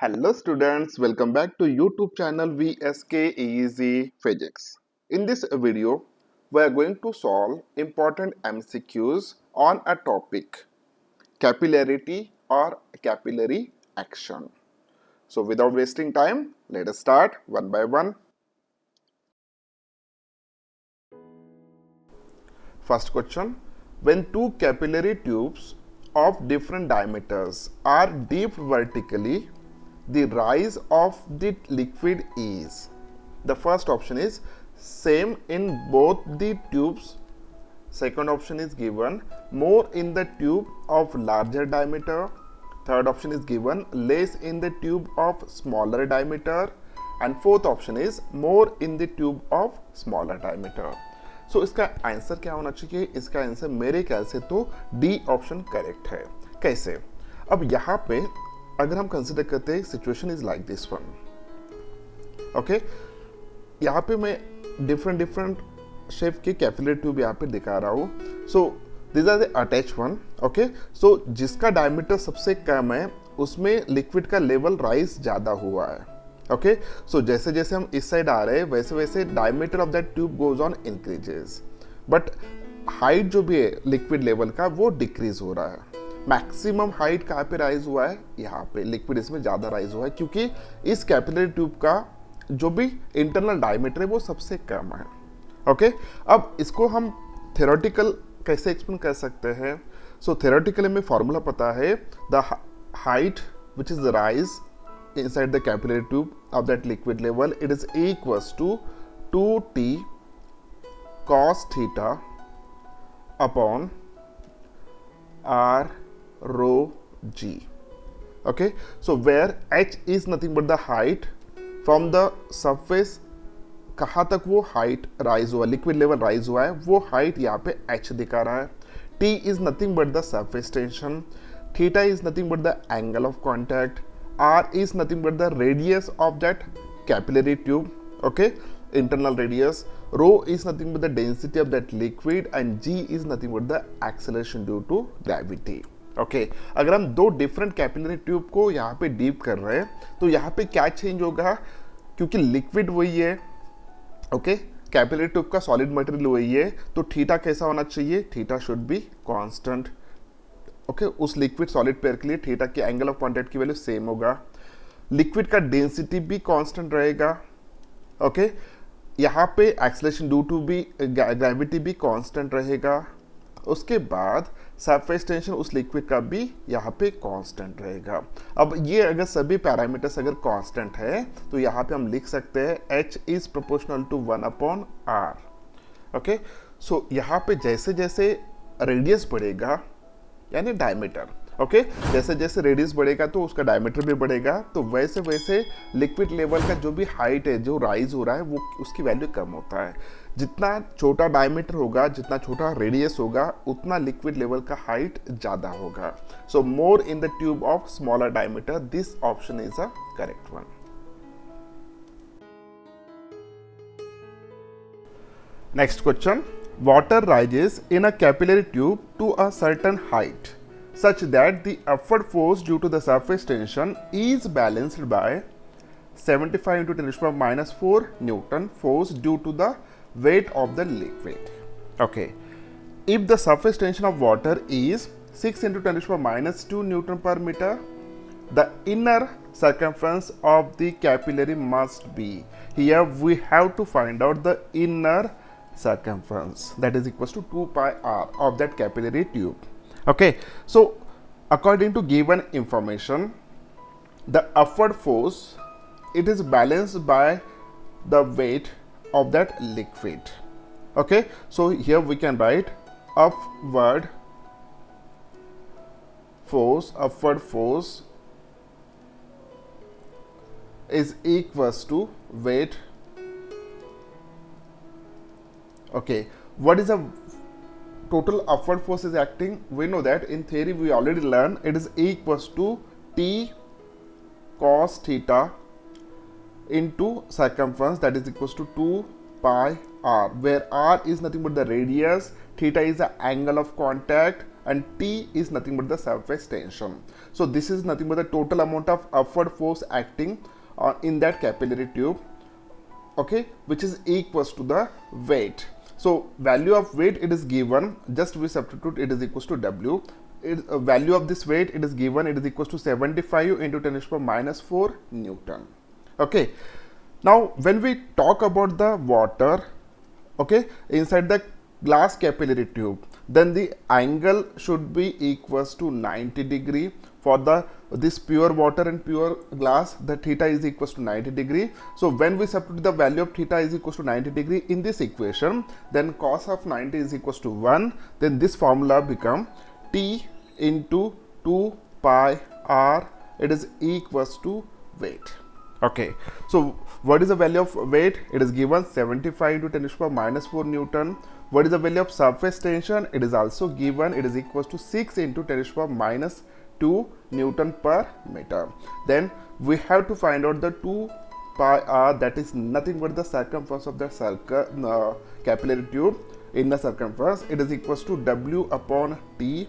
Hello students, welcome back to YouTube channel VSK Easy Physics. In this video, we are going to solve important MCQs on a topic capillarity or capillary action. So without wasting time, let us start one by one. First question, when two capillary tubes of different diameters are dipped vertically, the rise of the liquid is. The first option is same in both the tubes. Second option is given more in the tube of larger diameter. Third option is given less in the tube of smaller diameter. And fourth option is more in the tube of smaller diameter. सो इसका answer क्या होना चाहिए? इसका answer मेरे ख्याल से तो D option correct है. कैसे? अब यहाँ पे अगर हम कंसिडर करते हैं situation is like this one. Okay, यहाँ पे मैं डिफरेंट शेप के कैपिलरी ट्यूब यहाँ पे दिखा रहा हूँ. So this are the attach one. Okay, so जिसका डायमीटर सबसे कम है उसमें लिक्विड का लेवल राइज ज़्यादा हुआ है. ओके, सो जैसे जैसे हम इस साइड आ रहे हैं वैसे वैसे diameter of that tube goes on increases, but height जो भी है लिक्विड लेवल का वो डिक्रीज हो रहा है. मैक्सिमम हाइट कहाँ पे राइज हुआ है? यहाँ पे लिक्विड इसमें ज़्यादा राइज हुआ है क्योंकि इस कैपिलरी ट्यूब का जो भी इंटरनल डायमीटर है वो सबसे कम है. ओके, अब इसको हम थ्योरेटिकल कैसे एक्सप्लेन कर सकते हैं? सो थ्योरेटिकली में फॉर्मूला पता है, the height which is rise inside the capillary tube of that liquid level, it is equals to 2t cos theta upon r rho g. Okay, so where h is nothing but the height from the surface, कहाँ तक वो height rise हुआ, liquid level rise हुआ है, वो height यहाँ पे h दिखा रहा है. t is nothing but the surface tension, theta is nothing but the angle of contact, r is nothing but the radius of that capillary tube. Okay, internal radius. Rho is nothing but the density of that liquid and g is nothing but the acceleration due to gravity. Okay, अगर हम दो different capillary tube को यहाँ पे deep कर रहे हैं तो यहाँ पे क्या चेंज होगा? क्योंकि लिक्विड वही है. ओके, कैपिलरी ट्यूब का सॉलिड मटेरियल वही है, तो थीटा कैसा होना चाहिए? Theta should be constant. Okay, उस लिक्विड सॉलिड पेयर के लिए थीटा की एंगल ऑफ कांटेक्ट की वैल्यू सेम होगा. लिक्विड का डेंसिटी भी कांस्टेंट रहेगा. ओके, यहाँ पे एक्सेलरेशन ड्यू टू भी ग्रेविटी भी कांस्टेंट रहेगा. उसके बाद सरफेस टेंशन उस लिक्विड का भी यहाँ पे कांस्टेंट रहेगा. अब ये अगर सभी पैरामीटर्स अगर कांस्टेंट है तो यहाँ पे हम लिख सकते हैं h is proportional to 1/r. Okay, so यहाँ पे जैसे जैसे रेडियस बढ़ेगा यानी डायमीटर, ओके, जैसे जैसे रेडियस बढ़ेगा तो उसका डायमीटर भी बढ़ेगा, तो वैसे वैसे लिक्विड लेवल का जो भी हाइट है जो राइज हो रहा है वो उसकी वैल्यू कम होता है. जितना छोटा डायमीटर होगा, जितना छोटा रेडियस होगा, उतना लिक्विड लेवल का हाइट ज़्यादा होगा. So more in the tube of smaller diameter, this option is a correct one. Next question. Water rises in a capillary tube to a certain height such that the upward force due to the surface tension is balanced by 75 into 10 to the power minus 4 Newton force due to the weight of the liquid. Okay. If the surface tension of water is 6 into 10 to the power minus 2 Newton per meter, the inner circumference of the capillary must be. Here we have to find out the inner circumference, that is equals to 2 pi r of that capillary tube. Okay, so according to given information, the upward force, it is balanced by the weight of that liquid. Okay, so here we can write upward force is equals to weight. Okay, what is the total upward force is acting? We know that in theory we already learned it is equals to t cos theta into circumference, that is equals to 2 pi r, where r is nothing but the radius, theta is the angle of contact, and T is nothing but the surface tension. So this is nothing but the total amount of upward force acting in that capillary tube, okay, which is equals to the weight. So value of weight it is given, just we substitute, it is equals to W. Value of this weight it is given, it is equals to 75 into 10 to the power minus 4 Newton. Okay, now when we talk about the water, okay, inside the glass capillary tube, then the angle should be equals to 90 degree. For this pure water and pure glass, the theta is equals to 90 degree. So when we substitute the value of theta is equals to 90 degree in this equation, then cos of 90 is equals to 1. Then this formula become T into 2 pi r, it is equals to weight. Okay, so what is the value of weight? It is given 75 to 10 to the power minus 4 Newton. What is the value of surface tension? It is also given, it is equals to 6 into 10 to the power minus 2 Newton per meter. Then we have to find out the 2 pi r, that is nothing but the circumference of the capillary tube in the circumference. It is equals to W upon T.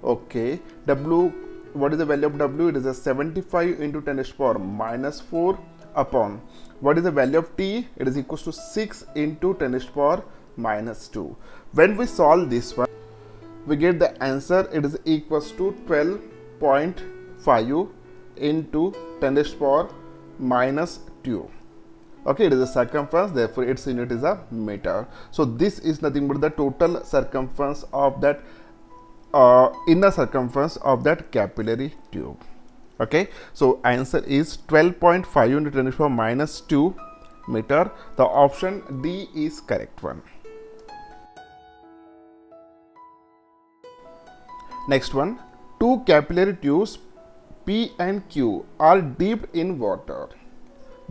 Okay, W, what is the value of W? It is a 75 into 10 to the power minus 4 upon, what is the value of T? It is equals to 6 into 10 to the power minus 2. When we solve this one, we get the answer, it is equals to 12.5 into 10 to the power minus 2. Okay, it is a circumference, therefore its unit is a meter. So this is nothing but the total circumference of that inner circumference of that capillary tube. Okay, so answer is 12.5 into 10 to the power minus 2 meter. The option D is correct one. Next one, two capillary tubes P and Q are dipped in water.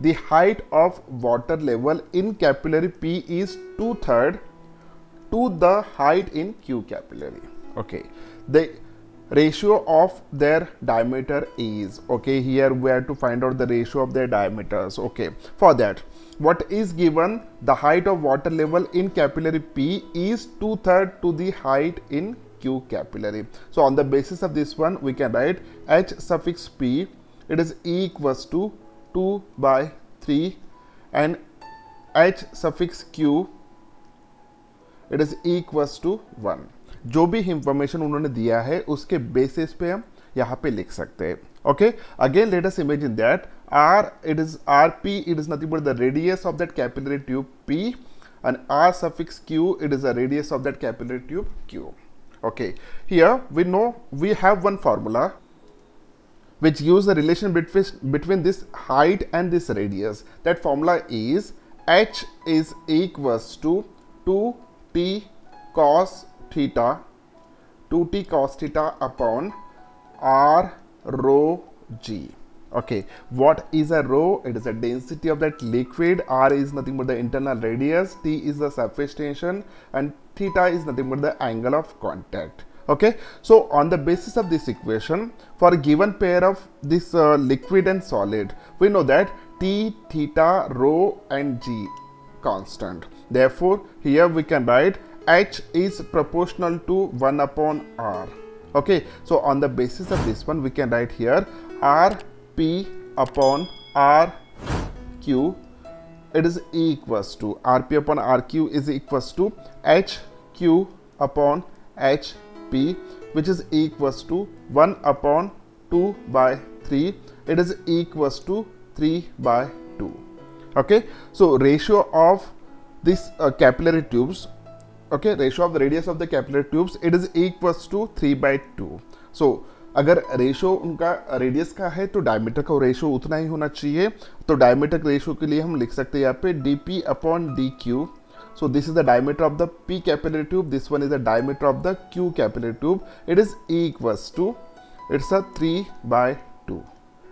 The height of water level in capillary P is 2/3 to the height in Q capillary. Okay, the ratio of their diameter is, okay, here we have to find out the ratio of their diameters. Okay, for that, what is given, the height of water level in capillary P is 2/3 to the height in Q capillary. So on the basis of this one, we can write H suffix P, it is equals to 2 by 3, and H suffix Q, it is equals to 1. जो भी information उन्होंने दिया है उसके basis पे हम यहाँ पे लिख सकते हैं. Okay, again let us imagine that R, it is RP, it is nothing but the radius of that capillary tube P, and R suffix Q, it is the radius of that capillary tube Q. Okay, here we know we have one formula which gives the relation between this height and this radius. That formula is H is equals to 2t cos theta, 2t cos theta upon r rho g. Okay, what is a rho? It is the density of that liquid. R is nothing but the internal radius, T is the surface tension, and theta is nothing but the angle of contact. Okay, so on the basis of this equation, for a given pair of this liquid and solid, we know that T, theta, rho and g constant. Therefore, here we can write H is proportional to 1 upon R. Okay, so on the basis of this one, we can write here RP upon RQ, it is equals to, RP upon RQ is equals to HQ upon HP, which is equals to 1 upon 2 by 3, it is equals to 3 by 2. Okay, so ratio of this capillary tubes, okay, ratio of the radius of the capillary tubes, it is equals to 3 by 2. So अगर ratio उनका radius का है तो diameter का ratio उतना ही होना चाहिए. तो डायमीटर रेशो के लिए हम लिख सकते हैं यहाँ पे dp upon dq. So this is the diameter of the P capillary tube, this one is the diameter of the Q capillary tube, it is equals to, it's a 3 by 2.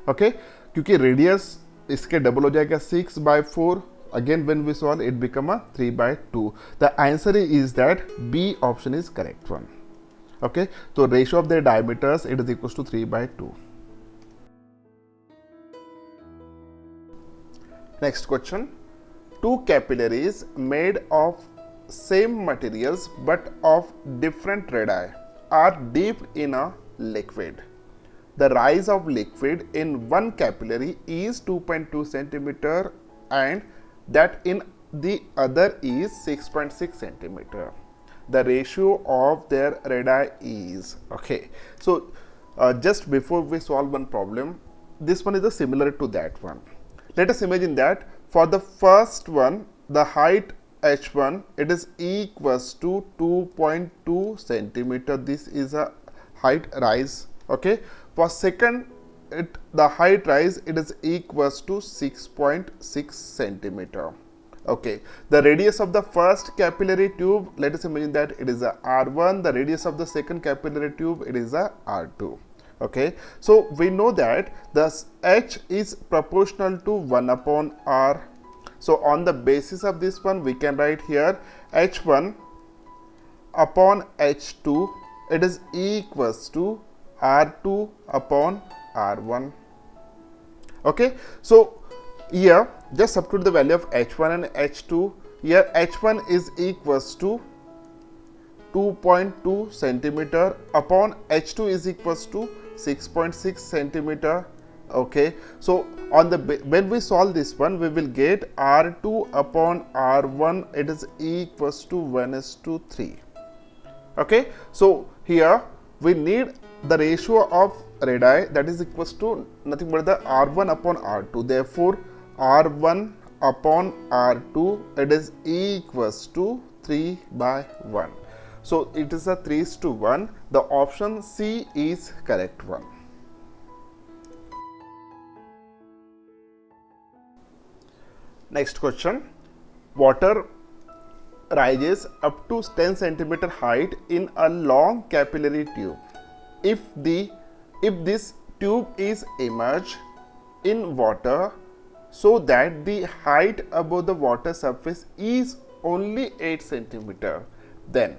Okay, क्योंकि radius इसके double हो जाएगा 6 by 4. Again when we solve it become a 3 by 2. The answer is that B option is correct one. Okay, so ratio of their diameters, it is equals to 3 by 2. Next question. Two capillaries made of same materials but of different radii are deep in a liquid. The rise of liquid in one capillary is 2.2 centimeter and that in the other is 6.6 centimeter. The ratio of their radii is, okay. So just before we solve one problem, this one is similar to that one. Let us imagine that for the first one, the height h1, it is equals to 2.2 centimeter. This is a height rise, okay. For second, the height rise, it is equals to 6.6 centimeter. Okay, the radius of the first capillary tube, let us imagine that it is a R1. The radius of the second capillary tube, it is a R2. Okay, so we know that the H is proportional to 1 upon R. So on the basis of this one, we can write here H1 upon H2, it is equals to R2 upon R1. Okay, so here just substitute the value of H1 and H2. Here H1 is equals to 2.2 centimeter upon H2 is equals to 6.6 centimeter. Okay, so on the when we solve this one, we will get R2 upon R1, it is equals to 1:3. Okay, so here we need the ratio of radii, that is equals to nothing but the R1 upon R2. Therefore R1 upon R2, it is equals to 3/1. So it is a 3:1. The option C is correct one. Next question. Water rises up to 10 centimeter height in a long capillary tube. If this tube is immersed in water so that the height above the water surface is only 8 centimeter, then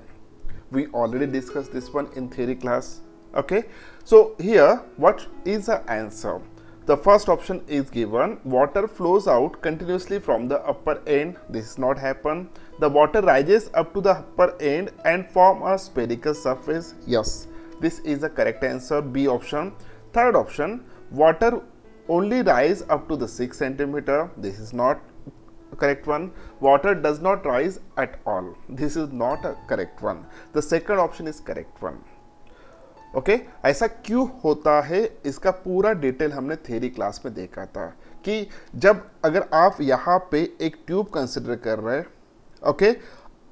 we already discussed this one in theory class. Okay, so here what is the answer? The first option is given, water flows out continuously from the upper end. This is not happen. The water rises up to the upper end and form a spherical surface. Yes, this is the correct answer, B option. Third option, water only rise up to the 6 centimeter. This is not correct one. Water does not rise at all. This is not a correct one. The second option is correct one. Okay ऐसा क्यों होता है, इसका पूरा detail हमने theory class में देखा था कि जब अगर आप यहाँ पे एक ट्यूब कंसिडर कर रहे हैं, ओके,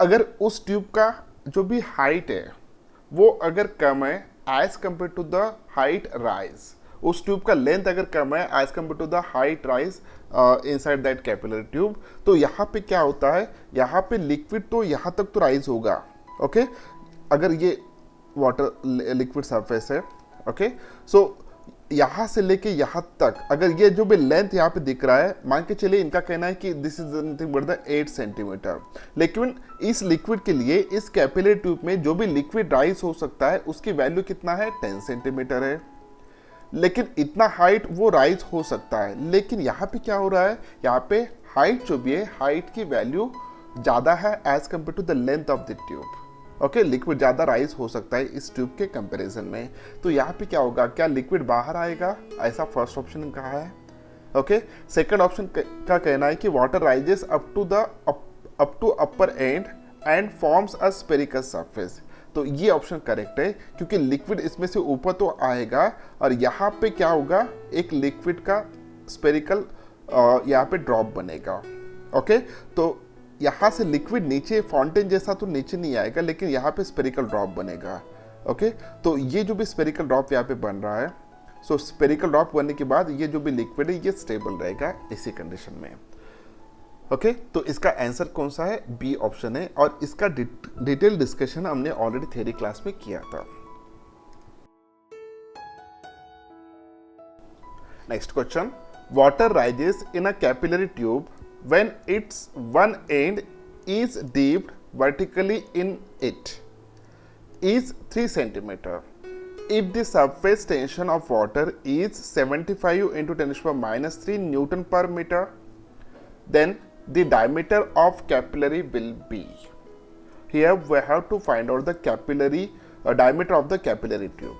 अगर उस ट्यूब का जो भी हाइट है वो अगर कम है as compare to the height rise, उस ट्यूब का लेंथ अगर कम है as compare to the height rise inside that capillary tube, तो यहाँ पे क्या होता है, यहाँ पे लिक्विड तो यहाँ तक तो राइज होगा. ओके, अगर ये वाटर लिक्विड सरफेस है, ओके, सो यहाँ से लेके यहाँ तक अगर ये जो भी लेंथ यहाँ पे दिख रहा है, मान के चलिए इनका कहना है कि this is nothing but the 8 centimetre, लेकिन इस लिक्विड के लिए इस कैपिलरी ट्यूब में जो भी लिक्विड राइज हो सकता है उसकी वैल्यू कितना है, 10 सेंटीमीटर है. लेकिन इतना हाइट वो राइज हो सकता है, लेकिन यहाँ पे क्या हो रहा है, यहाँ पे हाइट जो भी है हाइट की वैल्यू ज़्यादा है as compare to the length of the tube. Okay, liquid ज़्यादा राइज हो सकता है इस ट्यूब के कंपैरिजन में. तो यहाँ पे क्या होगा, क्या लिक्विड बाहर आएगा, ऐसा फर्स्ट ऑप्शन ने कहा है. ओके, सेकंड ऑप्शन का कहना है कि water rises up to upper end end forms a spherical surface. तो ये ऑप्शन करेक्ट है क्योंकि लिक्विड इसमें से ऊपर तो आएगा और यहाँ पे क्या होगा, एक लिक्विड का स्फेरिकल यहाँ पे ड्रॉप बनेगा. ओके, तो यहाँ से लिक्विड नीचे फाउंटेन जैसा तो नीचे नहीं आएगा, लेकिन यहाँ पे स्फेरिकल ड्रॉप बनेगा. ओके, तो ये जो भी स्फेरिकल ड्रॉप यहाँ पे बन रहा है, सो स्फेरिकल ड्रॉप बनने के बाद ये जो भी लिक्विड है ये स्टेबल रहेगा इसी कंडीशन में. ओके, तो इसका आंसर कौन सा है, बी ऑप्शन है, और इसका डिटेल डिस्कशन हमने ऑलरेडी थ्योरी क्लास में किया था. Next question, water rises in a capillary tube when its one end is dipped vertically in it is 3 centimeter. If the surface tension of water is 75 into 10⁻³ Newton per meter, then the diameter of capillary will be. Here we have to find out the capillary diameter of the capillary tube.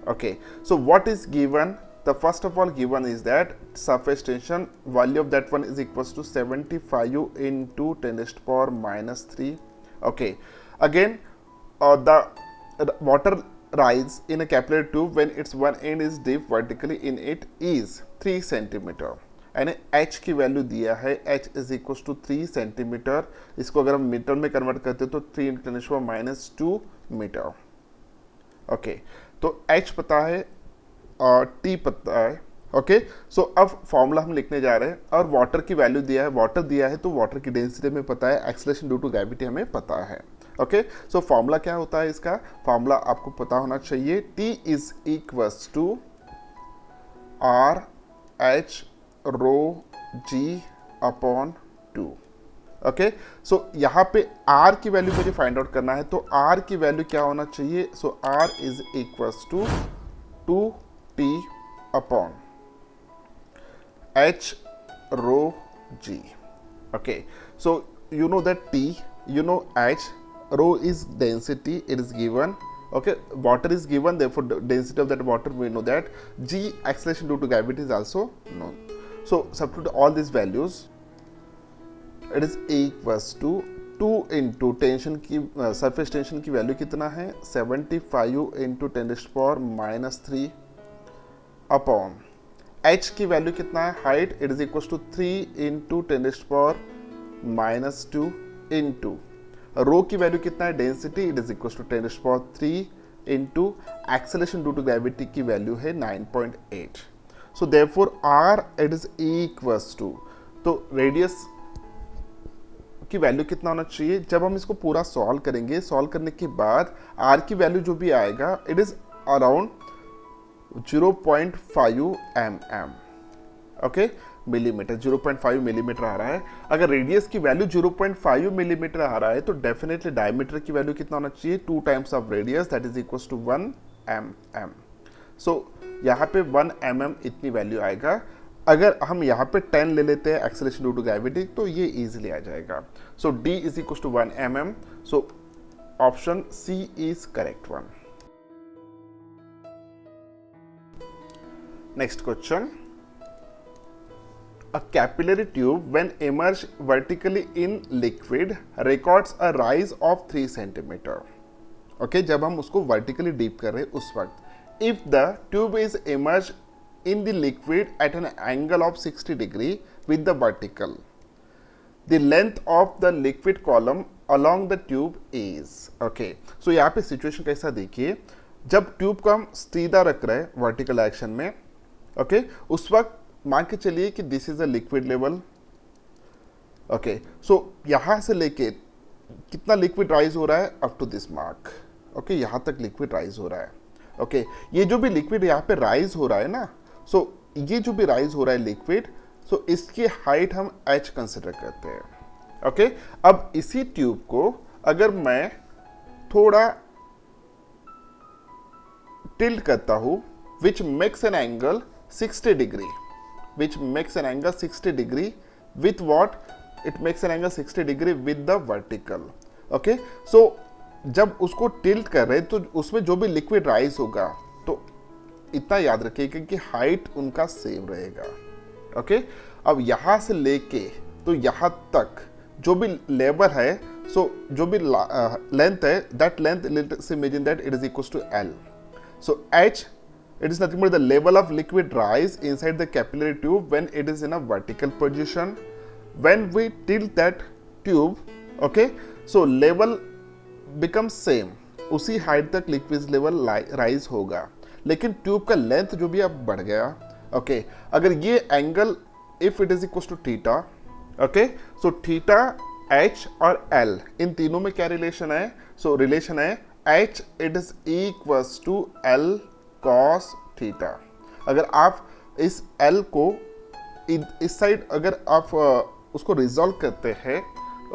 Okay, so what is given? The first of all given is that surface tension value of that one is equals to 75 into 10 raised to power minus 3. Okay, again the water rise in a capillary tube when its one end is deep vertically in it is 3 centimeter and h की value दिया है, h is equal to 3 centimetre. इसको अगर हम metre में convert करते हैं तो 3 into 10 to minus 2 metre. Okay, तो h पता है और t पता है. ओके, सो अब फॉर्मूला हम लिखने जा रहे हैं और वाटर की वैल्यू दिया है, वाटर दिया है तो वाटर की डेंसिटी हमें पता है, एक्सेलरेशन ड्यू टू ग्रेविटी हमें पता है. ओके, सो फॉर्मूला क्या होता है इसका? फॉर्मूला आपको पता होना चाहिए. t is equals to R H rho g upon 2. Okay, so यहाँ पे r की वैल्यू मुझे फाइंड आउट करना है, तो r की वैल्यू क्या होना चाहिए? So r is equals to 2t upon h rho g. Okay, so you know that t, you know h, rho is density, it is given. Okay, water is given, therefore the density of that water we know that. G, acceleration due to gravity, is also known. So substitute all these values. It is equals to 2 into tension की surface tension की value कितना है? 75 into 10 raised to power minus 3 upon h की value कितना है? Height, it is equal to 3 into 10 raised to power minus 2 into rho की value कितना है? Density, it is equal to 10 raised to power 3 into acceleration due to gravity की value है 9.8. So therefore r it is equals to, तो radius की value कितना होना चाहिए? जब हम इसको पूरा सॉल्व करेंगे, सॉल्व करने के बाद r की वैल्यू जो भी आएगा it is around 0.5 mm. Okay, millimetre, 0.5 millimetre आ रहा है. अगर रेडियस की वैल्यू 0.5 मिलीमीटर आ रहा है तो डेफिनेटली डायमीटर की वैल्यू कितना होना चाहिए? 2 times of radius, that is equal to 1 mm. सो यहाँ पे 1 mm इतनी वैल्यू आएगा. अगर हम यहाँ पे 10 ले लेते हैं एक्सेलरेशन ड्यू टू ग्रेविटी तो ये इजीली आ जाएगा. So d is equal to 1 mm. So option C is correct one. Next question. A capillary tube when immersed vertically in liquid records a rise of 3 centimeter. Okay, जब हम उसको vertically deep कर रहे हैं उस वक्त, if the tube is immersed in the liquid at an angle of 60 degree with the vertical, the length of the liquid column along the tube is. Okay, so यहाँ पे situation कैसा देखिए, जब ट्यूब को हम सीधा रख रहे हैं वर्टिकल एक्शन में, ओके, उस वक्त मान के चलिए कि this is a liquid level. Okay, so यहां से लेके कितना लिक्विड राइज हो रहा है? Up to this mark. Okay, यहां तक लिक्विड राइज हो रहा है. ओके, ये जो भी लिक्विड यहाँ पे राइज हो रहा है ना, सो ये जो भी राइज हो रहा है लिक्विड, सो इसकी हाइट हम h कंसिडर करते हैं. ओके, अब इसी ट्यूब को अगर मैं थोड़ा टिल्ट करता हूं, which makes an angle 60 degree, which makes an angle 60 degree with what? It makes an angle 60 degree with the vertical. Okay, so जब उसको टिल्ट कर रहे हैं तो उसमें जो भी लिक्विड राइज होगा तो इतना याद रखिएगा कि हाइट उनका सेम रहेगा. ओके, अब यहां से लेके तो यहां तक जो भी लेवल है, सो जो भी लेंथ है, that length, let's imagine that it is equal to L. So h, it is nothing but the level of liquid rise inside the capillary tube when it is in a vertical position. When we tilt that tube, okay, so level becomes same. उसी height तक liquid level rise होगा, लेकिन tube का length जो भी अब बढ़ गया. ओके, अगर ये angle if it is equal to theta, okay, so theta, h और L इन तीनों में क्या रिलेशन है? सो रिलेशन है h it is equals to L cos थीटा. अगर आप इस L को इस साइड अगर आप उसको रिजॉल्व करते हैं,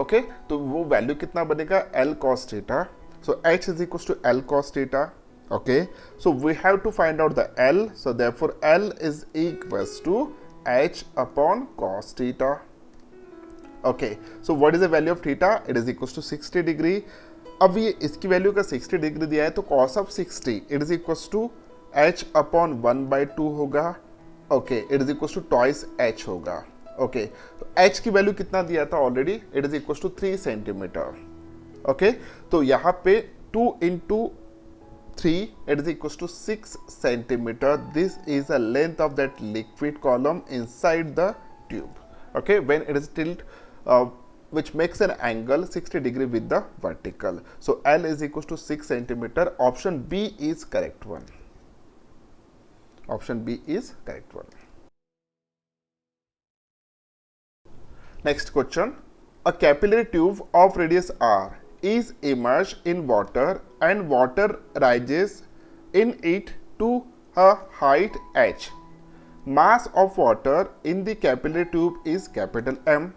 ओके, तो वो वैल्यू कितना बनेगा? L cos theta. So h is equals to L cos theta. Okay, so we have to find out the L, so therefore L is equals to h upon cos theta. Okay, so what is the value of theta? It is equals to 60 degree. अब ये इसकी value का 60 degree दिया है तो cos of 60 it is equal to h upon 1/2 होगा। Okay, it is equal to twice h होगा। Okay, तो h की वैल्यू कितना दिया था already, it is equal to 3 centimetre. Okay, तो यहाँ पे 2 into 3 it is equals to 6 centimeter. This is the length of that liquid column inside the tube. Okay, when it is tilt, which makes an angle 60 degree with the vertical. So L is equals to 6 centimeter. Option B is correct one. Option B is correct one. Next question. A capillary tube of radius R is immersed in water and water rises in it to a height h. Mass of water in the capillary tube is capital M.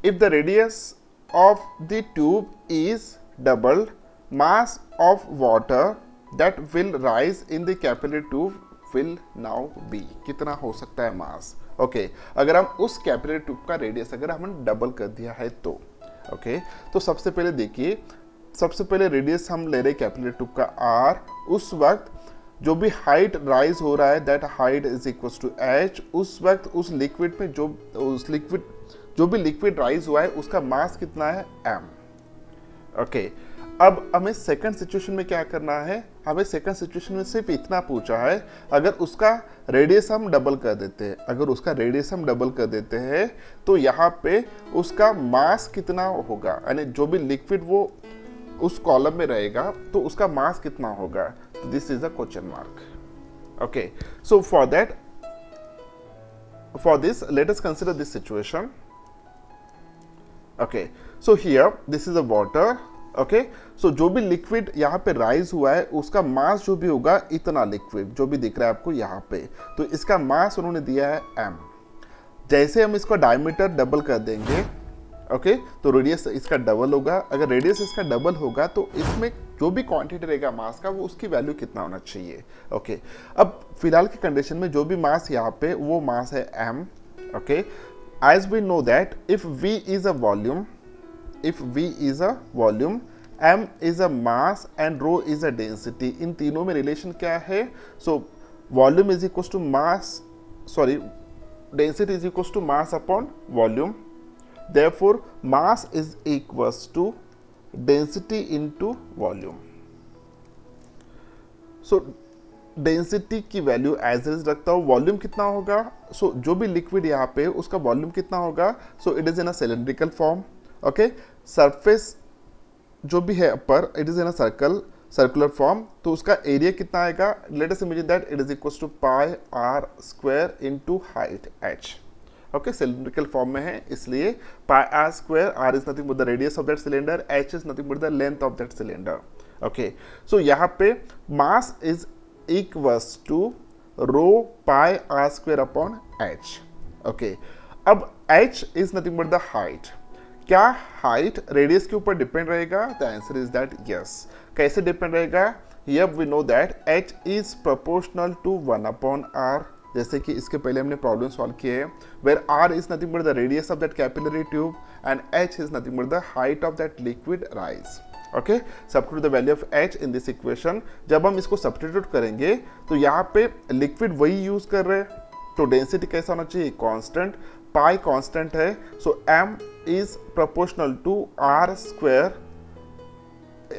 If the radius of the tube is doubled, mass of water that will rise in the capillary tube will now be. कितना हो सकता है मास? Okay, अगर हम उस capillary tube का radius अगर हमने डबल कर दिया है तो ओके, तो सबसे पहले देखिए, सबसे पहले रेडियस हम ले रहे कैपिलरी ट्यूब का आर। उस वक्त जो भी हाइट राइज हो रहा है that height is equal to H. उस वक्त उस लिक्विड में जो भी लिक्विड राइज हुआ है उसका मास कितना है, एम। ओके, अब हमें सेकंड सिचुएशन में क्या करना है, हमें सेकंड सिचुएशन में सिर्फ इतना पूछा है, अगर उसका रेडियस हम डबल कर देते हैं, अगर उसका रेडियस हम डबल कर देते हैं तो यहाँ पे उसका मास कितना होगा, यानी जो भी लिक्विड वो उस कॉलम में रहेगा तो उसका मास कितना होगा। This is a question mark. Okay, so for this let us consider this situation. Okay, so here this is a water. Okay, so जो भी लिक्विड यहाँ पे राइज हुआ है उसका मास जो भी होगा, इतना लिक्विड जो भी दिख रहा है आपको यहाँ पे, तो इसका मास उन्होंने दिया है m। जैसे हम इसको डायमीटर डबल कर देंगे, ओके, तो रेडियस इसका डबल होगा। अगर रेडियस इसका डबल होगा तो इसमें जो भी क्वांटिटी रहेगा मास का वो उसकी वैल्यू कितना होना चाहिए। ओके, अब फिलहाल की कंडीशन में जो भी मास यहाँ पे वो मास है m। Okay, as we know that if v is a volume, if V is a volume, M is a mass and rho is a density, इन तीनों में रिलेशन क्या है, so volume is equals to mass, sorry, density is equals to mass upon volume, therefore mass is equals to density into volume. So density की value as is रखता हूँ, volume कितना होगा, सो जो भी लिक्विड यहाँ पे उसका वॉल्यूम कितना होगा, so it is in a cylindrical form. Okay, surface जो भी है upper it is in a circular form, तो उसका एरिया कितना आएगा, let us imagine that it is equals to pi R square into height h। Okay, cylindrical form में है इसलिए pi R square, R is nothing but the radius of that cylinder, h is nothing but the length of that cylinder. Okay, so यहाँ पे mass is equals to rho pi R square upon h। Okay, अब h is nothing but the height. क्या height radius के ऊपर depend रहेगा, the answer is that yes. कैसे depend रहेगा, here we know that h is proportional to 1 upon r, जैसे कि इसके पहले हमने प्रॉब्लम सॉल्व किए हैं, where r is nothing but the radius of that capillary tube and h is nothing but the height of that liquid rise. Okay, substitute the value of h in this equation. जब हम इसको substitute करेंगे तो यहाँ पे liquid वही use कर रहे हैं, तो डेंसिटी कैसा होना चाहिए, कांस्टेंट, पाई कांस्टेंट है, so m is proportional to r square,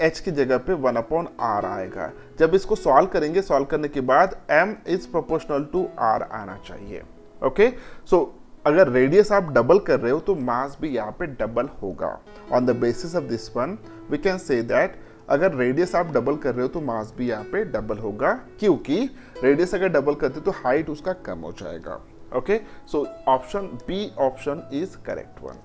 h की जगह पे 1 अपॉन r आएगा। जब इसको सॉल्व करेंगे, सॉल्व करने के बाद m is proportional to r आना चाहिए। ओके, सो अगर रेडियस आप डबल कर रहे हो तो मास भी यहाँ पे डबल होगा। On the basis of this one we can say that अगर रेडियस आप डबल कर रहे हो तो मास भी यहाँ पे डबल होगा, क्योंकि रेडियस अगर डबल करते तो हाइट उसका कम हो जाएगा। Okay, so option B option is correct one.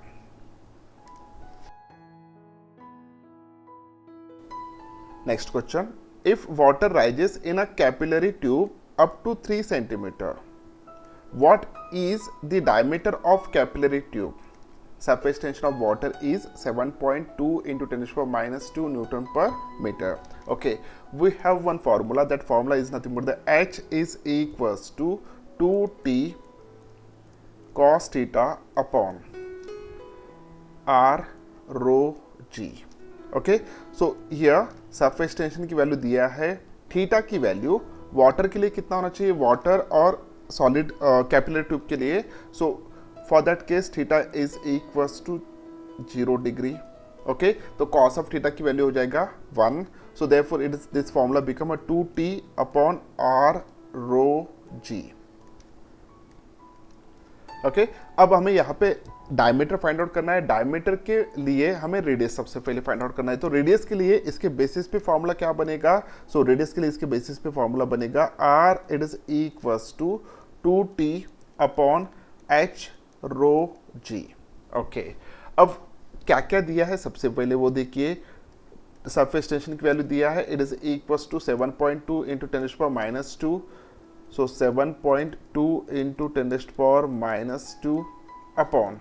Next question, if water rises in a capillary tube up to 3 centimetre, what is the diameter of capillary tube? Surface tension of water is 7.2 into 10 to the power minus 2 Newton per meter. Okay, we have one formula. That formula is nothing but the H is equals to 2t cos theta upon r rho g. Okay, so here surface tension की value दिया है, theta की value water के लिए कितना होना चाहिए, water और सॉलिड कैपिलरी ट्यूब के लिए, so for that case theta is equals to 0 degree. Okay, तो कॉस ऑफ थीटा की वैल्यू हो जाएगा 1, so therefore it is this formula become a 2t upon r rho g। Okay, अब हमें यहाँ पे डायमीटर फाइंड आउट करना है। डायमीटर के लिए हमें रेडियस सबसे पहले फाइंड आउट करना है। तो रेडियस के लिए इसके बेसिस पे फॉर्मूला क्या बनेगा, सो रेडियस के लिए इसके बेसिस पे फॉर्मूला बनेगा r it is equals to 2t upon h rho g। Okay, अब क्या क्या दिया है सबसे पहले वो देखिए। सरफेस टेंशन की वैल्यू दिया है, it is equals to 7.2 into 10⁻², सो 7.2 इंटू 10⁻² अपॉन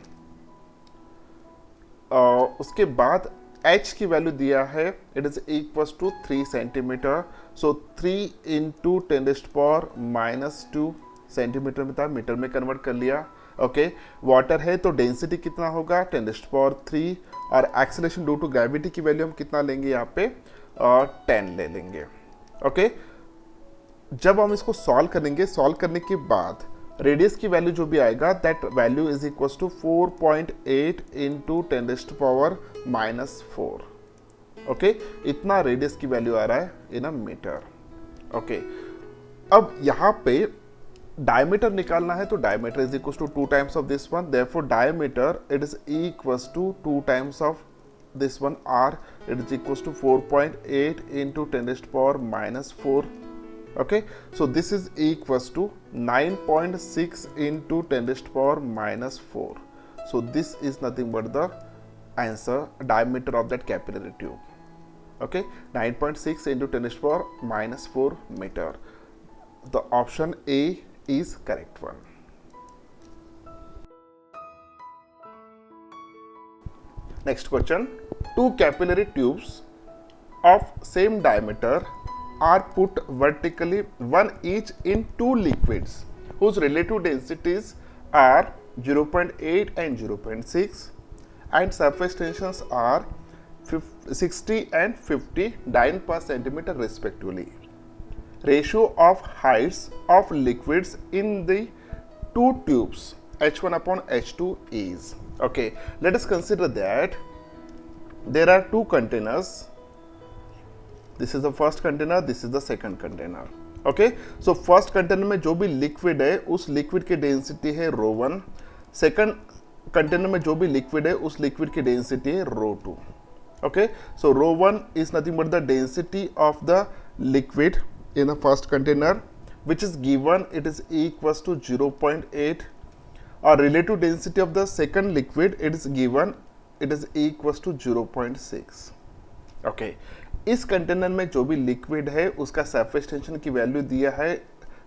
उसके बाद h की वैल्यू दिया है, it is equals to 3 centimetre, सो 3 इंटू 10⁻² सेंटीमीटर में था, मीटर में कन्वर्ट कर लिया। ओके, वाटर है तो डेंसिटी कितना होगा 10⁻³ और एक्सेलरेशन ड्यू टू ग्रेविटी की वैल्यू हम कितना लेंगे यहाँ पे 10 ले लेंगे। ओके, जब हम इसको सॉल्व करेंगे, सॉल्व करने के बाद रेडियस की वैल्यू जो भी आएगा that value is equals to 4.8 into 10⁻⁴। Okay, इतना रेडियस की वैल्यू आ रहा है इन अ मीटर। ओके, अब यहाँ पे डायमीटर निकालना है, तो diameter is equals to 2 times of this one, therefore diameter it is equals to 2 times of this one r, it is equals to 4.8 into 10⁻⁴. Okay, so this is equals to 9.6 into 10⁴. So this is nothing but the answer, diameter of that capillary tube. Okay, 9.6 into 10⁻⁴ meter. The option A is correct one. Next question, two capillary tubes of same diameter are put vertically, one each in two liquids whose relative densities are 0.8 and 0.6 and surface tensions are 60 and 50 dyne per centimeter respectively. Ratio of heights of liquids in the two tubes H1 upon H2 is. Okay, let us consider that there are two containers. This is the first container, this is the second container. Okay, so first container में जो भी liquid है उस liquid की density है ρ1, second container में जो भी liquid है उस liquid की density है ρ2. Okay, so ρ1 is nothing but the density of the liquid in the first container which is given, it is equals to 0.8. और relative density of the second liquid it is given, it is equals to 0.6. okay, इस container में जो भी liquid है उसका surface tension की value दिया है,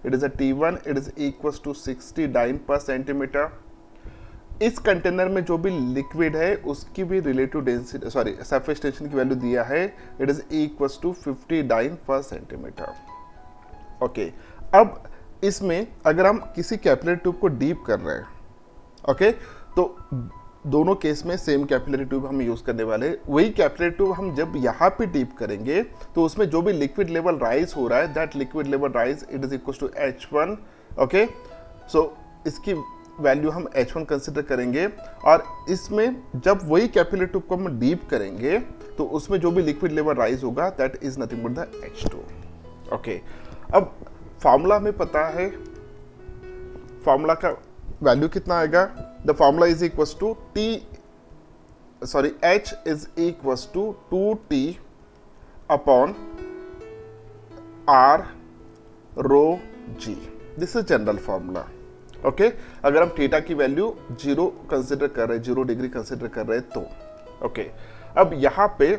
it is a T1, it is equals to 60 dyne per centimetre. इस कंटेनर में जो भी लिक्विड है उसकी भी रिलेटिव डेंसिटी सरफेस टेंशन की वैल्यू दिया है, it is equals to 50 dyne per centimetre. Okay, अब इसमें अगर हम किसी कैपिलरी ट्यूब को डीप कर रहे हैं, ओके, तो दोनों केस में सेम कैपिलरी ट्यूब हम यूज करने वाले। वही कैपिलरी ट्यूब हम जब यहाँ पे डीप करेंगे तो उसमें जो भी लिक्विड लेवल राइज हो रहा है that liquid level rise it is equal to H1। Okay, so इसकी वैल्यू हम H1 कंसिडर करेंगे और इसमें जब वही कैपिलरी ट्यूब को हम डीप करेंगे तो उसमें जो भी लिक्विड लेवल राइज होगा that is nothing but the H2। Okay, अब फॉर्मूला हमें पता है, फॉर्मूला का वैल्यू कितना आएगा, the formula is equals to H is equals to 2T upon R rho G। This is general formula. Okay, अगर हम थीटा की वैल्यू 0 कंसिडर कर रहे हैं, 0 डिग्री कंसिडर कर रहे हैं तो ओके, अब यहाँ पे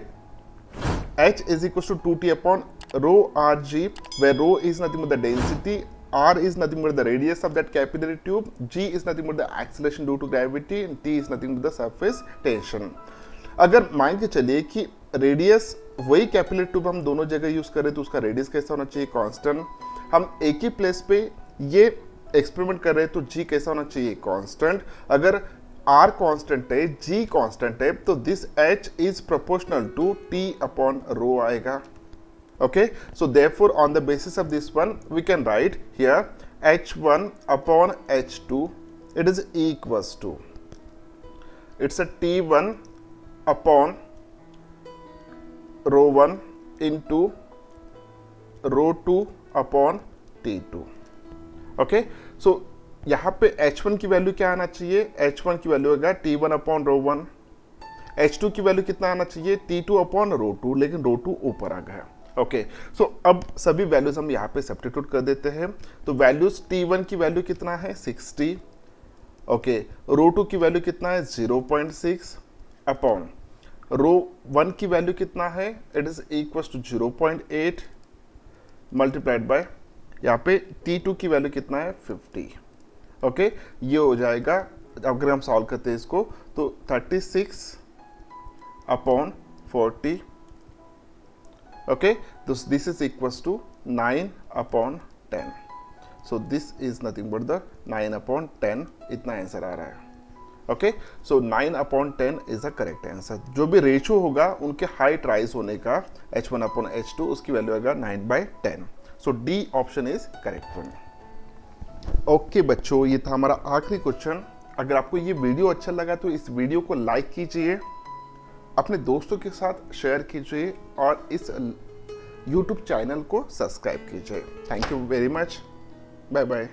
H is equals to 2T upon rho Rg, where rho is nothing but the density, R is nothing but the radius of that capillary tube, G is nothing but the acceleration due to gravity, and T is nothing but the surface tension. अगर मान के चलिए कि radius वही capillary tube हम दोनों जगह use करें तो उसका रेडियस कैसा होना चाहिए, कांस्टेंट। हम एक ही प्लेस पे ये एक्सपेरिमेंट कर रहे हैं तो G कैसा होना चाहिए, कांस्टेंट। अगर R कांस्टेंट है, G कांस्टेंट है, तो this H is proportional to T upon rho आएगा. Okay, so therefore on the basis of this one we can write here H1 upon H2, it is equals to, it's a T1 upon rho 1 into rho 2 upon T2. Okay, so यहाँ पे H1 की value क्या आना चाहिए? H1 की value होगा T1 upon rho 1. H2 की value कितना आना चाहिए? T2 अपॉन रो 2, लेकिन रो 2 ऊपर आ गया. ओके, सो अब सभी वैल्यूज हम यहाँ पे सब्स्टिट्यूट कर देते हैं. तो वैल्यूज T1 की वैल्यू कितना है? 60. ओके, रो 2 की वैल्यू कितना है? 0.6 अपॉन रो 1 की वैल्यू कितना है? It is equals to 0.8 multiplied by यहाँ पे T2 की वैल्यू कितना है? 50. ओके, ये हो जाएगा अगर हम सॉल्व करते हैं इसको तो 36 upon 40. Okay, this is equals to 9 upon 10. So this is nothing but the 9 upon 10. इतना आंसर आ रहा है. Okay, so 9 upon 10 is the correct answer. जो भी रेशियो होगा उनके हाइट राइज होने का H1 upon H2 उसकी वैल्यू आएगा 9/10. So D option is correct one. Okay बच्चों, ये था हमारा आखिरी क्वेश्चन. अगर आपको ये वीडियो अच्छा लगा तो इस वीडियो को लाइक कीजिए, अपने दोस्तों के साथ शेयर कीजिए और इस YouTube चैनल को सब्सक्राइब कीजिए. Thank you very much. Bye bye.